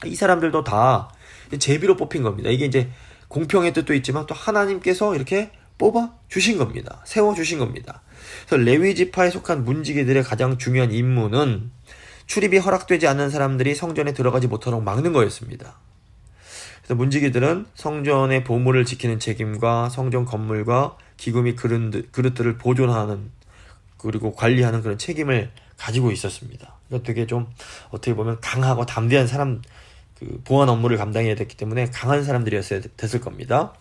이 사람들도 다 제비로 뽑힌 겁니다. 이게 이제 공평의 뜻도 있지만 또 하나님께서 이렇게 뽑아 주신 겁니다. 세워 주신 겁니다. 그래서 레위 지파에 속한 문지기들의 가장 중요한 임무는 출입이 허락되지 않는 사람들이 성전에 들어가지 못하도록 막는 거였습니다. 그래서 문지기들은 성전의 보물을 지키는 책임과 성전 건물과 기구 및 그릇들을 보존하는 그리고 관리하는 그런 책임을 가지고 있었습니다. 그러니까 되게 좀 어떻게 보면 강하고 담대한 사람 보안 업무를 감당해야 됐기 때문에 강한 사람들이었어야 됐을 겁니다.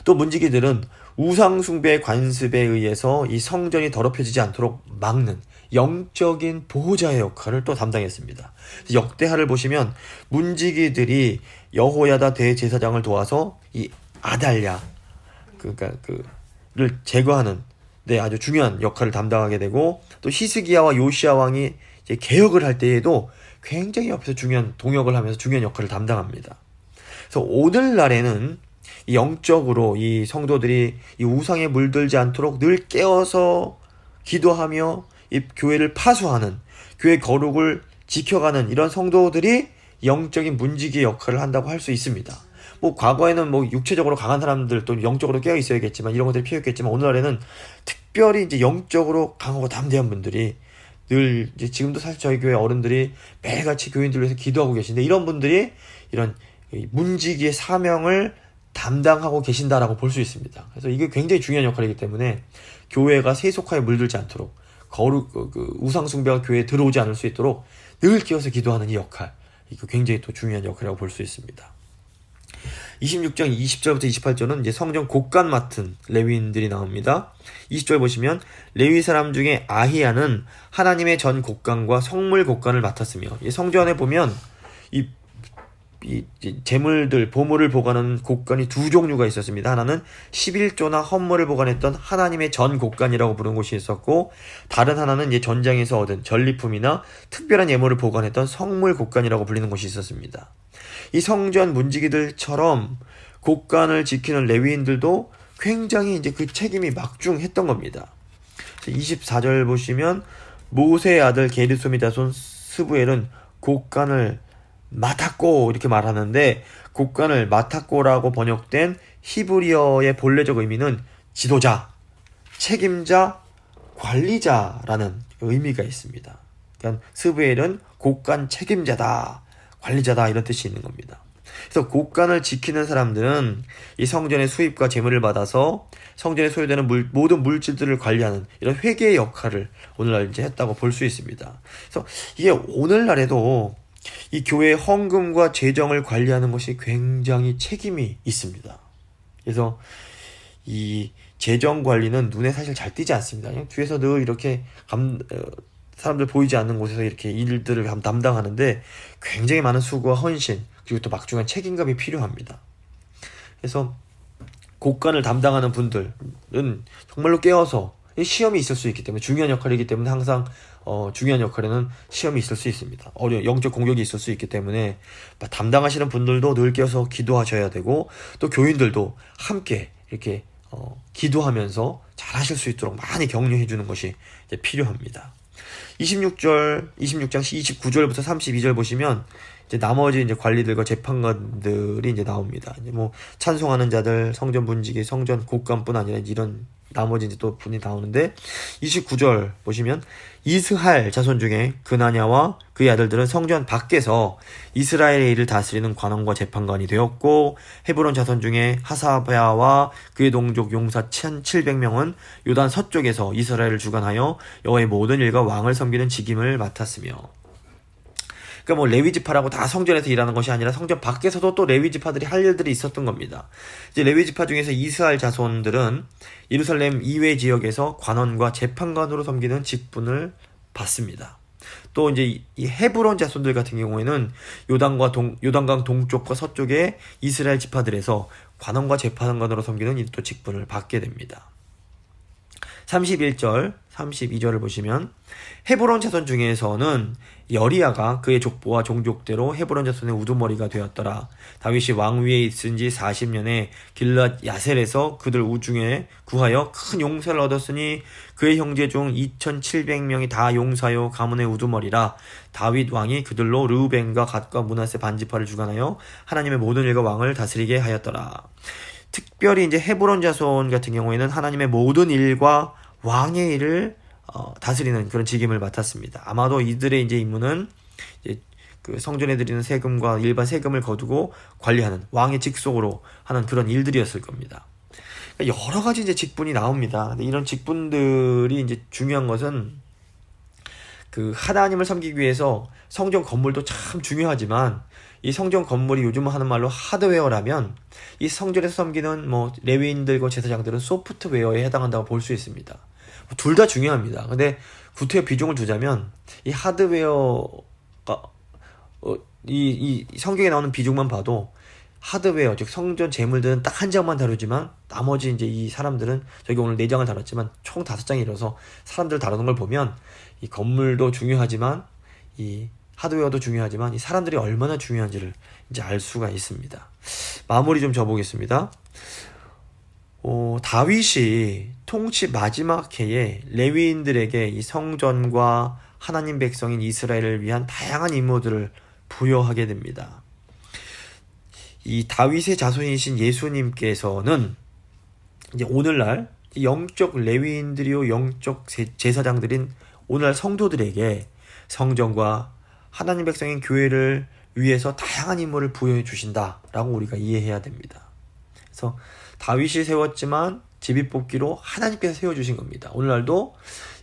또 문지기들은 우상 숭배의 관습에 의해서 이 성전이 더럽혀지지 않도록 막는 영적인 보호자의 역할을 또 담당했습니다. 역대하를 보시면 문지기들이 여호야다 대제사장을 도와서 이 아달랴 를 제거하는 아주 중요한 역할을 담당하게 되고 또 히스기야와 요시야 왕이 이제 개혁을 할 때에도 굉장히 옆에서 중요한 동역을 하면서 중요한 역할을 담당합니다. 그래서 오늘날에는 영적으로 이 성도들이 이 우상에 물들지 않도록 늘 깨어서 기도하며 이 교회를 파수하는 교회 거룩을 지켜가는 이런 성도들이 영적인 문지기의 역할을 한다고 할 수 있습니다. 뭐 과거에는 뭐 육체적으로 강한 사람들 또 영적으로 깨어 있어야겠지만 이런 것들이 필요했겠지만 오늘날에는 특별히 이제 영적으로 강하고 담대한 분들이 늘 이제 지금도 사실 저희 교회 어른들이 매일같이 교인들 위해서 기도하고 계신데 이런 분들이 이런 문지기의 사명을 담당하고 계신다라고 볼 수 있습니다. 그래서 이게 굉장히 중요한 역할이기 때문에 교회가 세속화에 물들지 않도록 우상숭배가 교회에 들어오지 않을 수 있도록 늘 끼어서 기도하는 이 역할, 이거 굉장히 또 중요한 역할이라고 볼 수 있습니다. 26장 20절부터 28절은 이제 성전 곡간 맡은 레위인들이 나옵니다. 20절 보시면 레위 사람 중에 아히야는 하나님의 전 곡간과 성물 곡간을 맡았으며, 이 성전에 보면 이 재물들, 보물을 보관하는 곡간이 두 종류가 있었습니다. 하나는 11조나 헌물을 보관했던 하나님의 전 곡간이라고 부르는 곳이 있었고, 다른 하나는 이제 전장에서 얻은 전리품이나 특별한 예물을 보관했던 성물 곡간이라고 불리는 곳이 있었습니다. 이 성전 문지기들처럼 곡간을 지키는 레위인들도 굉장히 이제 그 책임이 막중했던 겁니다. 24절 보시면 모세의 아들 게르솜의 자손 스부엘은 곡간을 맡았고 이렇게 말하는데, 곡간을 맡았고라고 번역된 히브리어의 본래적 의미는 지도자, 책임자, 관리자라는 의미가 있습니다. 그러니까 스부엘은 곡간 책임자다, 관리자다, 이런 뜻이 있는 겁니다. 그래서 곡간을 지키는 사람들은 이 성전의 수입과 재물을 받아서 성전에 소요되는 모든 물질들을 관리하는 이런 회계의 역할을 오늘날 이제 했다고 볼 수 있습니다. 그래서 이게 오늘날에도 이 교회의 헌금과 재정을 관리하는 것이 굉장히 책임이 있습니다. 그래서 이 재정 관리는 눈에 사실 잘 띄지 않습니다. 그냥 뒤에서 늘 이렇게 사람들 보이지 않는 곳에서 이렇게 일들을 담당하는데 굉장히 많은 수고와 헌신, 그리고 또 막중한 책임감이 필요합니다. 그래서 곡간을 담당하는 분들은 정말로 깨어서, 시험이 있을 수 있기 때문에, 중요한 역할이기 때문에 항상 중요한 역할에는 시험이 있을 수 있습니다. 영적 공격이 있을 수 있기 때문에 담당하시는 분들도 늘 깨어서 기도하셔야 되고, 또 교인들도 함께 이렇게 기도하면서 잘 하실 수 있도록 많이 격려해 주는 것이 이제 필요합니다. 26장 29절부터 32절 보시면 이제 나머지 이제 관리들과 재판관들이 이제 나옵니다. 이제 뭐 찬송하는 자들, 성전 문지기, 성전 곡간뿐 아니라 이런 나머지 이제 또 분이 나오는데, 29절 보시면 이스할 자손 중에 그나냐와 그의 아들들은 성전 밖에서 이스라엘의 일을 다스리는 관원과 재판관이 되었고, 헤브론 자손 중에 하사랴와 그의 동족 용사 1700명은 요단 서쪽에서 이스라엘을 주관하여 여호와의 모든 일과 왕을 섬기는 직임을 맡았으며. 그러니까 뭐 레위 지파라고 다 성전에서 일하는 것이 아니라 성전 밖에서도 또 레위 지파들이 할 일들이 있었던 겁니다. 이제 레위 지파 중에서 이스라엘 자손들은 예루살렘 이외 지역에서 관원과 재판관으로 섬기는 직분을 받습니다. 또 이제 이 헤브론 자손들 같은 경우에는 요단강 동쪽과 서쪽의 이스라엘 지파들에서 관원과 재판관으로 섬기는 또 직분을 받게 됩니다. 31절, 32절을 보시면 헤브론 자손 중에서는 여리야가 그의 족보와 종족대로 헤브론 자손의 우두머리가 되었더라. 다윗이 왕위에 있은 지 40년에 길랏 야셀에서 그들 우중에 구하여 큰 용사를 얻었으니 그의 형제 중 2700명이 다 용사요 가문의 우두머리라. 다윗 왕이 그들로 르우벤과 갓과 므낫세 반지파를 주관하여 하나님의 모든 일과 왕을 다스리게 하였더라. 특별히 이제 헤브론 자손 같은 경우에는 하나님의 모든 일과 왕의 일을 다스리는 그런 직임을 맡았습니다. 아마도 이들의 이제 임무는 이제 그 성전에 드리는 세금과 일반 세금을 거두고 관리하는 왕의 직속으로 하는 그런 일들이었을 겁니다. 그러니까 여러 가지 이제 직분이 나옵니다. 근데 이런 직분들이 이제 중요한 것은 그 하나님을 섬기기 위해서 성전 건물도 참 중요하지만, 이 성전 건물이 요즘 하는 말로 하드웨어라면 이 성전에서 섬기는 뭐 레위인들과 제사장들은 소프트웨어에 해당한다고 볼 수 있습니다. 둘 다 중요합니다. 근데 구태여 비중을 두자면 이 하드웨어가 이 성경에 나오는 비중만 봐도 하드웨어, 즉 성전 재물들은 딱 한 장만 다루지만 나머지 이제 이 사람들은, 저기 오늘 4장을 다뤘지만 총 5장이라서 사람들 다루는 걸 보면 이 건물도 중요하지만 이 하드웨어도 중요하지만 이 사람들이 얼마나 중요한지를 이제 알 수가 있습니다. 마무리 좀 져보겠습니다. 다윗이 통치 마지막 해에 레위인들에게 이 성전과 하나님 백성인 이스라엘을 위한 다양한 임무들을 부여하게 됩니다. 이 다윗의 자손이신 예수님께서는 이제 오늘날 영적 레위인들이요 영적 제사장들인 오늘날 성도들에게 성전과 하나님 백성인 교회를 위해서 다양한 임무를 부여해 주신다라고 우리가 이해해야 됩니다. 그래서 다윗이 세웠지만 제비뽑기로 하나님께서 세워주신 겁니다. 오늘날도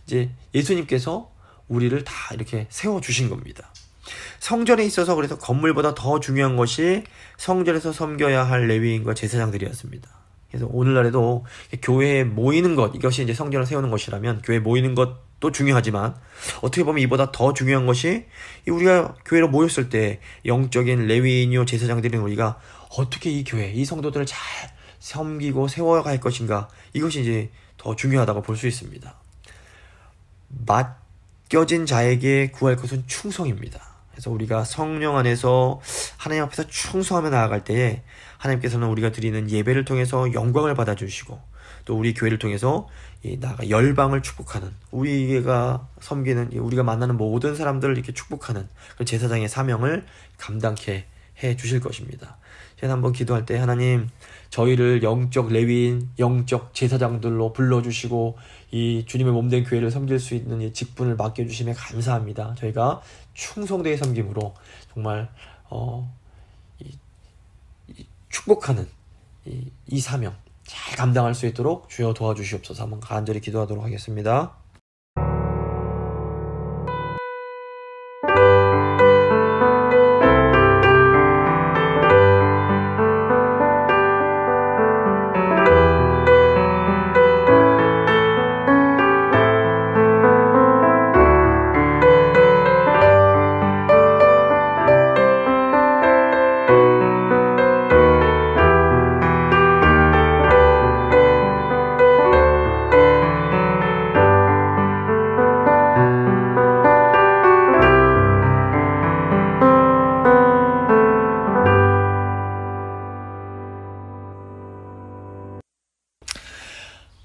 이제 예수님께서 우리를 다 이렇게 세워주신 겁니다. 성전에 있어서 그래서 건물보다 더 중요한 것이 성전에서 섬겨야 할 레위인과 제사장들이었습니다. 그래서 오늘날에도 교회에 모이는 것, 이것이 이제 성전을 세우는 것이라면 교회에 모이는 것도 중요하지만 어떻게 보면 이보다 더 중요한 것이 우리가 교회로 모였을 때 영적인 레위인이요 제사장들인 우리가 어떻게 이 교회, 이 성도들을 잘 섬기고 세워갈 것인가, 이것이 이제 더 중요하다고 볼 수 있습니다. 맡겨진 자에게 구할 것은 충성입니다. 그래서 우리가 성령 안에서 하나님 앞에서 충성하며 나아갈 때에 하나님께서는 우리가 드리는 예배를 통해서 영광을 받아주시고 또 우리 교회를 통해서 나아가 열방을 축복하는, 우리가 섬기는, 우리가 만나는 모든 사람들을 이렇게 축복하는 그런 제사장의 사명을 감당케 해 주실 것입니다. 제가 한번 기도할 때 하나님, 저희를 영적 레위인, 영적 제사장들로 불러주시고 이 주님의 몸된 교회를 섬길 수 있는 이 직분을 맡겨주심에 감사합니다. 저희가 충성되게 섬김으로 정말 축복하는 이 사명 잘 감당할 수 있도록 주여 도와주시옵소서. 한번 간절히 기도하도록 하겠습니다.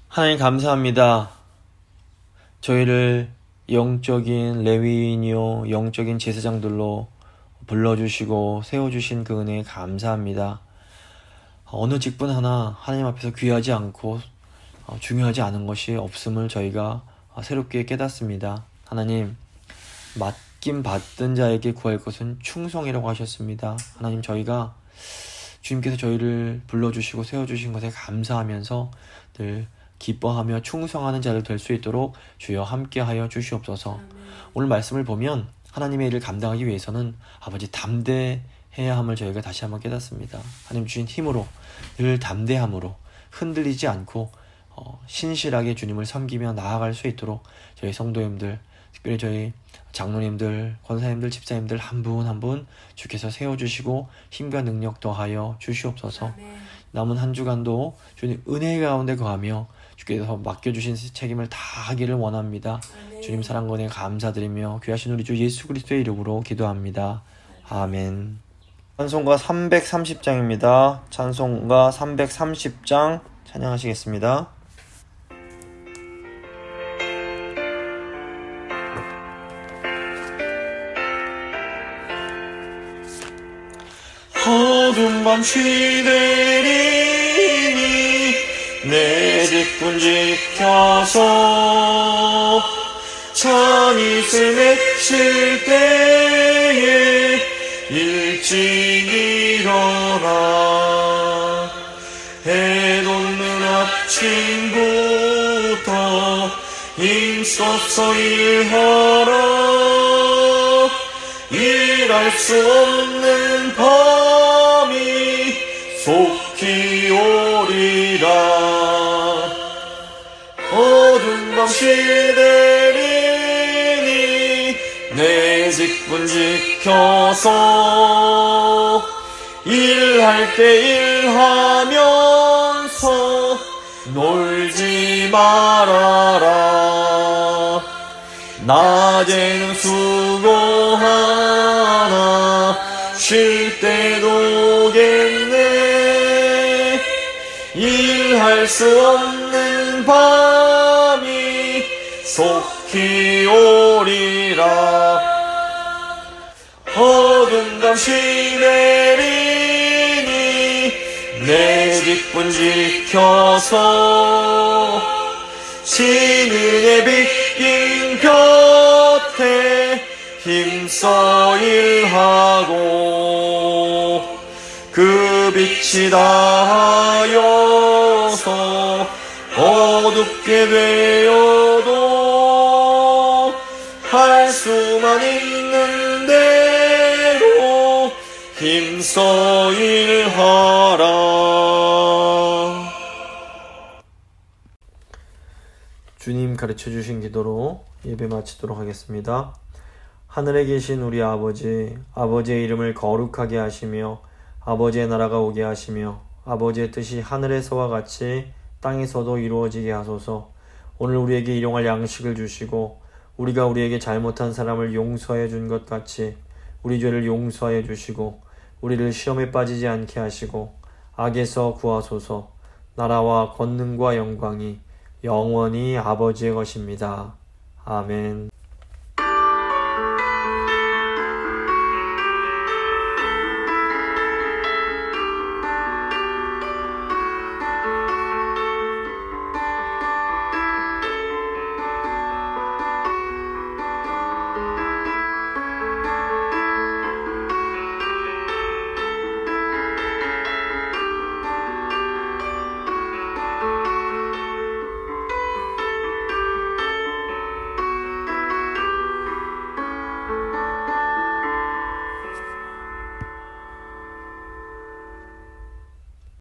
하나님 감사합니다. 저희를 영적인 레위인이요 영적인 제사장들로 불러주시고 세워주신 그 은혜에 감사합니다. 어느 직분 하나 하나님 앞에서 귀하지 않고 중요하지 않은 것이 없음을 저희가 새롭게 깨닫습니다. 하나님, 맡김 받던 자에게 구할 것은 충성이라고 하셨습니다. 하나님, 저희가 주님께서 저희를 불러주시고 세워주신 것에 감사하면서 늘 기뻐하며 충성하는 자를 될 수 있도록 주여 함께하여 주시옵소서. 오늘 말씀을 보면 하나님의 일을 감당하기 위해서는 아버지 담대해야 함을 저희가 다시 한번 깨닫습니다. 하나님 주신 힘으로 늘 담대함으로 흔들리지 않고 신실하게 주님을 섬기며 나아갈 수 있도록 저희 성도님들, 특별히 저희 장로님들, 권사님들, 집사님들 한 분 한 분 주께서 세워주시고 힘과 능력 더하여 주시옵소서. 남은 한 주간도 주님 은혜 가운데 거하며 주께서 맡겨주신 책임을 다 하기를 원합니다. 주님 사랑 권에 감사드리며 귀하신 우리 주 예수 그리스도의 이름으로 기도합니다. 아멘. 찬송가 330장입니다. 찬송가 330장 찬양하시겠습니다.
어두운 밤 시대리니 내 직분 지켜서 찬이슬 맺힐 때에 일찍 일어나 해 돋는 아침부터 힘써서 일하라. 일할 수 없는 밤이 속히 오리라. 어두운 밤 시대리니 내 직분 지켜서 일할 때 일하면서 놀지 말아라. 낮에는 수고하나 쉴 때도 오겠네. 일할 수 없는 밤이 속히 오리라. 어두운 밤 시내리니 내 직분 지켜서 신은의 빗긴 곁에 힘써 일하고 그 빛이 다하여서 어둡게 되어도 할 수만 있는데 힘써 일하라.
주님 가르쳐 주신 기도로 예배 마치도록 하겠습니다. 하늘에 계신 우리 아버지, 아버지의 이름을 거룩하게 하시며 아버지의 나라가 오게 하시며 아버지의 뜻이 하늘에서와 같이 땅에서도 이루어지게 하소서. 오늘 우리에게 일용할 양식을 주시고 우리가 우리에게 잘못한 사람을 용서해 준 것 같이 우리 죄를 용서해 주시고 우리를 시험에 빠지지 않게 하시고 악에서 구하소서. 나라와 권능과 영광이 영원히 아버지의 것입니다. 아멘.